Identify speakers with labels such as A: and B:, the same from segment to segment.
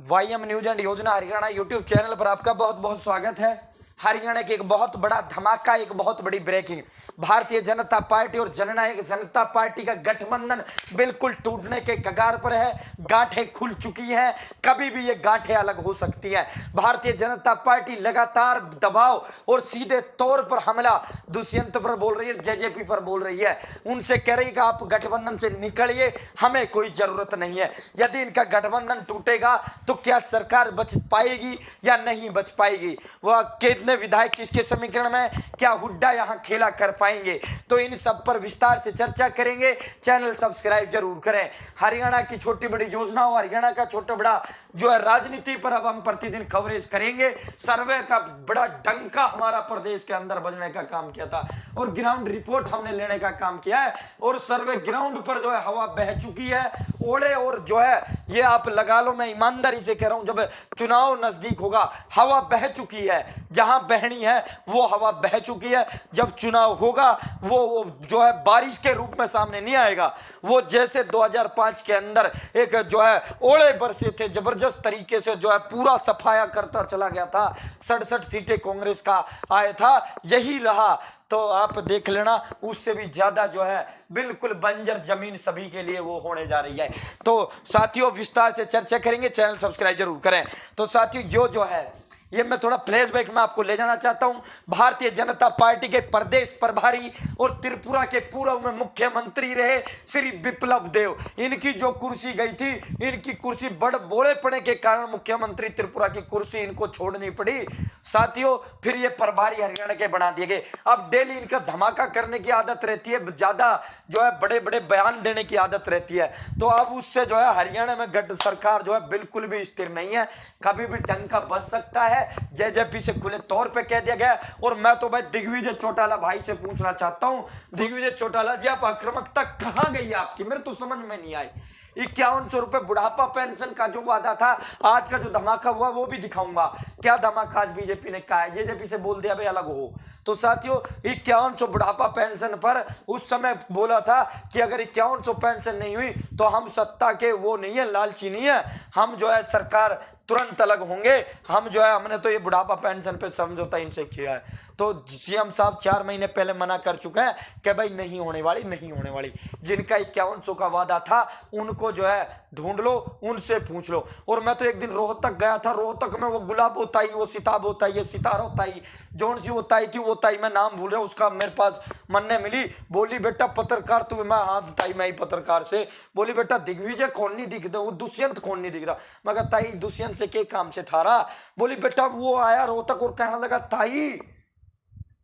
A: वाईएम news and योजना Haryana YouTube channel पर आपका बहुत बहुत स्वागत है। हरियाणा की एक बहुत बड़ा धमाका, एक बहुत बड़ी ब्रेकिंग। भारतीय जनता पार्टी और जननायक जनता पार्टी का गठबंधन बिल्कुल टूटने के कगार पर है। गांठें खुल चुकी हैं, कभी भी ये गांठें अलग हो सकती हैं। भारतीय जनता पार्टी लगातार दबाव और सीधे तौर पर हमला दुष्यंत पर बोल रही है, जेजेपी पर बोल रही है। उनसे कह रही है कि आप गठबंधन से निकलिए, हमें कोई जरूरत नहीं है। यदि इनका गठबंधन टूटेगा तो क्या सरकार बच पाएगी या नहीं बच पाएगी? वह कितने विधायक किसके समीकरण में, क्या हुड्डा यहां खेला कर पाएंगे? तो इन सब पर विस्तार से चर्चा करेंगे। चैनल सब्सक्राइब जरूर करें। हरियाणा की छोटी बड़ी योजनाओं, हरियाणा का छोटा बड़ा जो है राजनीति पर अब हम प्रतिदिन कवरेज करेंगे। सर्वे का बड़ा डंका हमारा प्रदेश के अंदर बजने का काम किया था और ग्राउंड रिपोर्ट हमने लेने का काम किया है। और सर्वे ग्राउंड पर जो है हवा बह चुकी है। ओले और जो है ये आप लगा लो, मैं ईमानदारी से कह रहा हूं, जब चुनाव नजदीक होगा हवा बह चुकी है। जहां बहनी है वो हवा बह चुकी है। जब चुनाव होगा वो जो है बारिश के रूप में सामने नहीं आएगा। वो जैसे 2005 के अंदर एक जो है ओले बरसे थे, जबरदस्त तरीके से जो है पूरा सफाया करता चला गया था। 67 सीटें कांग्रेस का आया था, यही रहा। तो आप देख लेना, उससे भी ज्यादा जो है बिल्कुल बंजर जमीन सभी के लिए वो होने जा रही है। तो साथियों विस्तार से चर्चा करेंगे, चैनल सब्सक्राइब जरूर करें। तो साथियों जो है ये मैं थोड़ा फ्लैशबैक में आपको ले जाना चाहता हूं। भारतीय जनता पार्टी के प्रदेश प्रभारी और त्रिपुरा के पूर्व में मुख्यमंत्री रहे श्री विप्लव देव, इनकी जो कुर्सी गई थी, इनकी कुर्सी बड़ बोले पड़े के कारण मुख्यमंत्री त्रिपुरा की कुर्सी इनको छोड़नी पड़ी। साथियों फिर ये प्रभारी हरियाणा के बना दिए गए। अब डेली इनका धमाका करने की आदत रहती है, ज्यादा जो है बड़े बड़े बयान देने की आदत रहती है। तो अब उससे जो है हरियाणा में गठ सरकार जो है बिल्कुल भी स्थिर नहीं है, कभी भी डंका बज सकता है। जेजेपी से खुले तौर पे कह दिया गया। और मैं तो भाई दिग्विजय चौटाला भाई से पूछना चाहता हूं, दिग्विजय चौटाला जी आप आक्रामकता कहां गई आपकी? मेरे तो समझ में नहीं आई। 5100 रुपए बुढ़ापा पेंशन का जो वादा था, आज का जो धमाका हुआ वो भी दिखाऊंगा। क्या धमाका आज बीजेपी ने कहा है? जेजेपी से बोल दिया भाई अलग हो। तो साथियों 5100 बुढ़ापा पेंशन पर उस समय बोला था कि अगर 5100 पेंशन नहीं हुई तो हम सत्ता के वो नहीं है, लालची नहीं है, हम जो है सरकार तुरंत अलग होंगे। हम जो है हमने तो ये बुढ़ापा पेंशन पे समझौता इनसे किया है। तो सीएम साहब 4 महीने पहले मना कर चुके हैं कि भाई नहीं होने वाली, नहीं होने वाली। जिनका 5100 का वादा था उनको जो है ढूंढ लो, उनसे पूछ लो। और मैं तो एक दिन रोहतक गया था, रोहतक में वो गुलाब होता ही, वो सिताब होता ही, ये सितारा होता ही, जौन सी होता ही थी वो ताई, मैं नाम भूल रहा हूँ उसका, मेरे पास मनने मिली। बोली बेटा पत्रकार तू, मैं हाँ ताई मैं ही पत्रकार से। बोली बेटा दिग्विजय कौन नहीं दिखता, वो दुष्यंत कौन नहीं दिखता? मैं कहा ताई दुष्यंत से के काम से थारा? बोली बेटा वो आया रोहतक और कहने लगा ताई।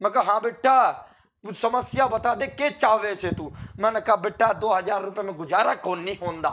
A: मैं कहा हाँ बेटा समस्या बता दे, के चावे से तू? मैंने कहा बेटा 2000 रुपए में गुजारा कौन नहीं होंदा,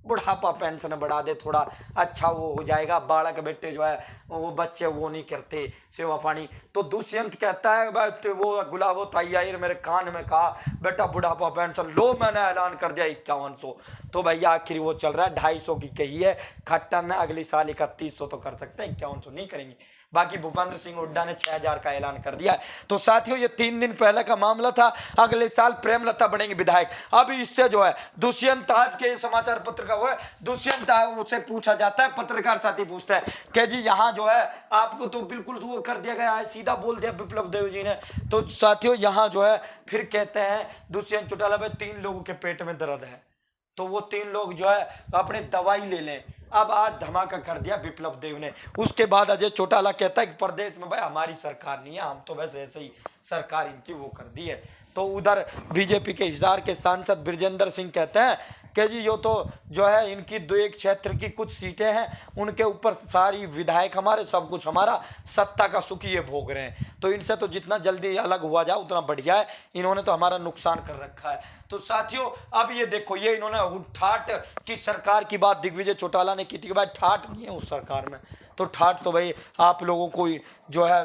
A: बुढ़ापा पेंशन बढ़ा दे, थोड़ा अच्छा वो हो जाएगा। बालक बेटे जो है वो बच्चे वो नहीं करते सेवा पानी। तो दुष्यंत कहता है भाई वो गुलाबो ताई मेरे कान में कहा बेटा बुढ़ापा पेंशन लो, मैंने ऐलान कर दिया 5100। तो भैया आखिर वो चल रहा है 250 की कही है, खट्टर ने अगली साल 3100 तो कर सकते हैं, 5100 नहीं करेंगे। बाकी भूपेंद्र सिंह हुड्डा ने 6000 का ऐलान कर दिया है। तो साथियों ये 3 दिन पहले का मामला था, अगले साल प्रेमलता बनेंगे विधायक। अब इससे जो है दुष्यंत, आज के समाचार पत्र का हुआ है, दुष्यंत उससे पूछा जाता है, पत्रकार साथी पूछता है कि जी यहाँ जो है आपको तो बिल्कुल वो कर दिया गया है, सीधा बोल दिया विप्लव देव जी ने। तो साथियों यहाँ जो है फिर कहते हैं दुष्यंत चौटाला में 3 लोगों के पेट में दर्द है, तो वो 3 लोग जो है अपनी दवाई ले लें। अब आज धमाका कर दिया विप्लव देव ने। उसके बाद अजय चौटाला कहता है कि प्रदेश में भाई हमारी सरकार नहीं है, हम तो वैसे ऐसे ही सरकार इनकी वो कर दी है। तो उधर बीजेपी के हिसार के सांसद ब्रजेंद्र सिंह कहते हैं कि जी यो तो जो है इनकी 2 क्षेत्र की कुछ सीटें हैं, उनके ऊपर सारी विधायक हमारे, सब कुछ हमारा, सत्ता का सुख ये भोग रहे हैं। तो इनसे तो जितना जल्दी अलग हुआ जाए उतना बढ़िया है, इन्होंने तो हमारा नुकसान कर रखा है। तो साथियों अब ये देखो, ये इन्होंने ठाट की सरकार की बात दिग्विजय चौटाला ने की थी कि भाई ठाट नहीं है उस सरकार में। तो ठाट तो भाई आप लोगों को जो है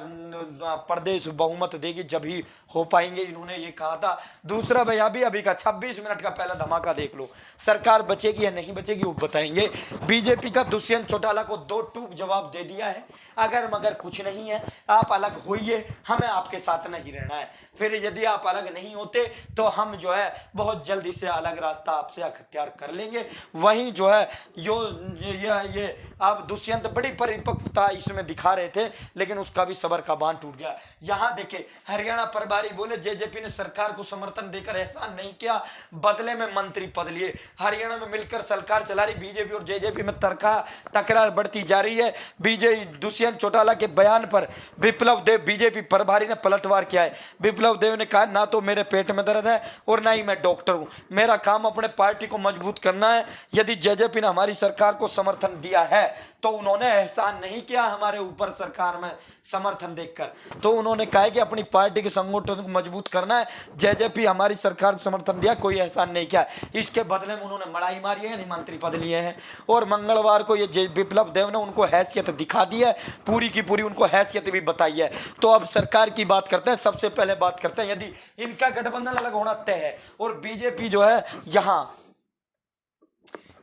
A: प्रदेश बहुमत देगी जब ही हो पाएंगे, इन्होंने ये कहा था। दूसरा भाई अभी का 26 मिनट का पहला धमाका देख लो, सरकार बचेगी या नहीं बचेगी वो बताएंगे। बीजेपी का दुष्यंत चौटाला को 2 टूक जवाब दे दिया है, अगर मगर कुछ नहीं है, आप अलग होइए, हमें आपके साथ नहीं रहना है। फिर यदि आप अलग नहीं होते तो हम जो है बहुत जल्दी से अलग रास्ता आपसे अख्तियार कर लेंगे। वहीं जो है ये अब दुष्यंत बड़ी परिपक्वता इसमें दिखा रहे थे, लेकिन उसका भी सबर का बांध टूट गया। यहाँ देखे हरियाणा प्रभारी बोले जेजेपी ने सरकार को समर्थन देकर एहसान नहीं किया, बदले में मंत्री पद लिए। हरियाणा में मिलकर सरकार चला रही बीजेपी और जेजेपी में तकरार बढ़ती जा रही है। बीजेपी दुष्यंत चौटाला के बयान पर विप्लव देव बीजेपी प्रभारी ने पलटवार किया है। विप्लव देव ने कहा, ना तो मेरे पेट में दर्द है और ना ही मैं डॉक्टर हूं, मेरा काम अपने पार्टी को मजबूत करना है। यदि जेजेपी ने हमारी सरकार को समर्थन दिया है तो उन्होंने एहसान नहीं किया हमारे ऊपर सरकार में समर्थन देखकर, तो उन्होंने कहा कि अपनी पार्टी के संगठन को मजबूत करना है। जेजेपी हमारी सरकार को समर्थन दिया, कोई एहसान नहीं किया। इसके बदले में उन्होंने मड़ाई मारी है, मंत्री पद लिए हैं। और मंगलवार को ये विप्लव देव ने उनको हैसियत दिखा दी है, पूरी की पूरी उनको हैसियत भी बताई है। तो अब सरकार की बात करते हैं। सबसे पहले बात करते हैं, यदि इनका गठबंधन अलग होना तय है और बीजेपी जो है यहाँ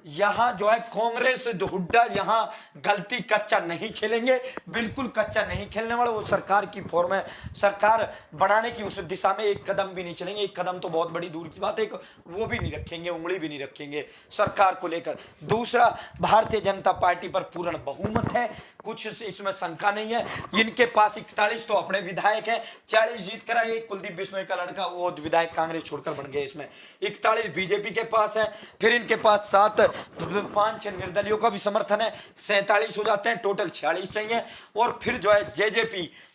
A: जो है कांग्रेस हुड्डा यहाँ गलती कच्चा नहीं खेलेंगे, बिल्कुल कच्चा नहीं खेलने वाले। वो सरकार की फॉर्म है, सरकार बनाने की उस दिशा में एक कदम भी नहीं चलेंगे। एक कदम तो बहुत बड़ी दूर की बात है, एक वो भी नहीं रखेंगे, उंगली भी नहीं रखेंगे सरकार को लेकर। दूसरा, भारतीय जनता पार्टी पर पूर्ण बहुमत है, कुछ इसमें शंका नहीं है। इनके पास 41 तो अपने विधायक हैं, 40 जीत कर आए। कुलदीप बिश्नोई का लड़का वो विधायक कांग्रेस छोड़कर बन गए, इसमें 41 बीजेपी के पास है। फिर इनके पास 5-6 निर्दलियों का भी समर्थन है, 47 हो जाते हैं, टोटल 46 चाहिए। और फिर जो है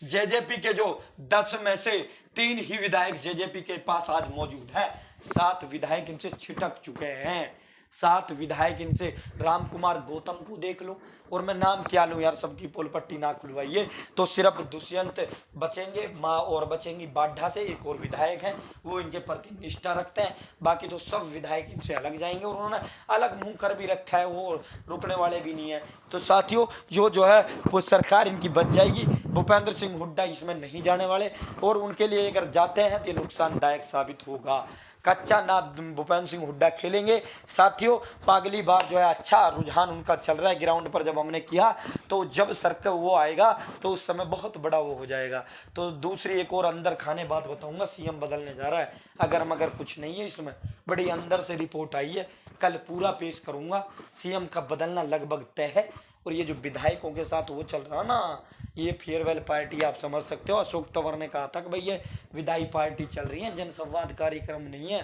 A: जेजेपी के जो 10 में से 3 ही विधायक जेजेपी के पास आज मौजूद है। 7 विधायक इनसे छिटक चुके हैं, 7 विधायक इनसे। राम कुमार गौतम को देख लो, और मैं नाम क्या लूं यार, सबकी पोल पट्टी ना खुलवाइए। तो सिर्फ दुष्यंत बचेंगे, माँ और बचेंगी बाड्ढा से, एक और विधायक हैं वो इनके प्रति निष्ठा रखते हैं। बाकी तो सब विधायक इनसे अलग जाएंगे, और उन्होंने अलग मुंह कर भी रखा है, वो रुकने वाले भी नहीं है। तो साथियों, जो है वो सरकार इनकी बच जाएगी। भूपेंद्र सिंह हुड्डा इसमें नहीं जाने वाले, और उनके लिए अगर जाते हैं तो ये नुकसानदायक साबित होगा। कच्चा ना भूपेंद्र सिंह हुड्डा खेलेंगे। साथियों, अगली बार जो है अच्छा रुझान उनका चल रहा है ग्राउंड पर, जब हमने किया तो जब सरकार वो आएगा तो उस समय बहुत बड़ा वो हो जाएगा। तो दूसरी एक और अंदर खाने बात बताऊंगा, सीएम बदलने जा रहा है, अगर मगर कुछ नहीं है इसमें, बड़ी अंदर से रिपोर्ट आई है, कल पूरा पेश करूंगा। सीएम का बदलना लगभग तय है। और ये जो विधायकों के साथ वो चल रहा ना, ये फेयरवेल पार्टी आप समझ सकते हो। अशोक तंवर ने कहा था कि भाई ये विदाई पार्टी चल रही है, जनसंवाद कार्यक्रम नहीं है,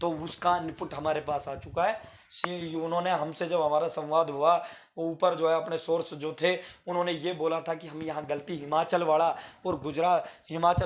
A: तो उसका इनपुट हमारे पास आ चुका है। उन्होंने हमसे जब हमारा संवाद हुआ, ऊपर जो है अपने सोर्स जो थे उन्होंने ये बोला था कि हम यहाँ गलती हिमाचल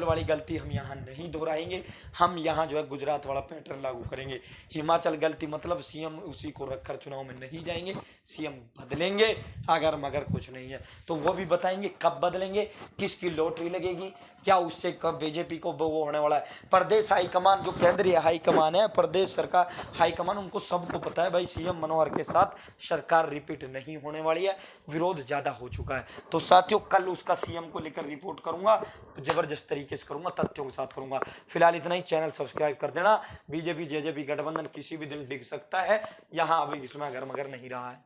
A: वाली गलती हम यहाँ नहीं दोहराएंगे, हम यहाँ जो है गुजरात वाला पैटर्न लागू करेंगे। हिमाचल गलती मतलब सीएम उसी को रखकर चुनाव में नहीं जाएंगे, सीएम बदलेंगे अगर मगर कुछ नहीं है। तो वो भी बताएंगे कब बदलेंगे, किसकी लॉटरी लगेगी, क्या उससे कब बीजेपी को वो होने वाला है। प्रदेश हाईकमान जो केंद्रीय हाईकमान है, प्रदेश सरकार हाईकमान, उनको सबको पता है भाई सीएम मनोहर के साथ सरकार रिपीट नहीं होने वाली है, विरोध ज्यादा हो चुका है। तो साथियों, कल उसका सीएम को लेकर रिपोर्ट करूंगा, जबरदस्त तरीके से करूंगा, तथ्यों के साथ करूंगा। फिलहाल इतना ही, चैनल सब्सक्राइब कर देना। बीजेपी जेजेपी गठबंधन किसी भी दिन दिख सकता है, यहाँ अभी इसमें अगर मगर नहीं रहा है।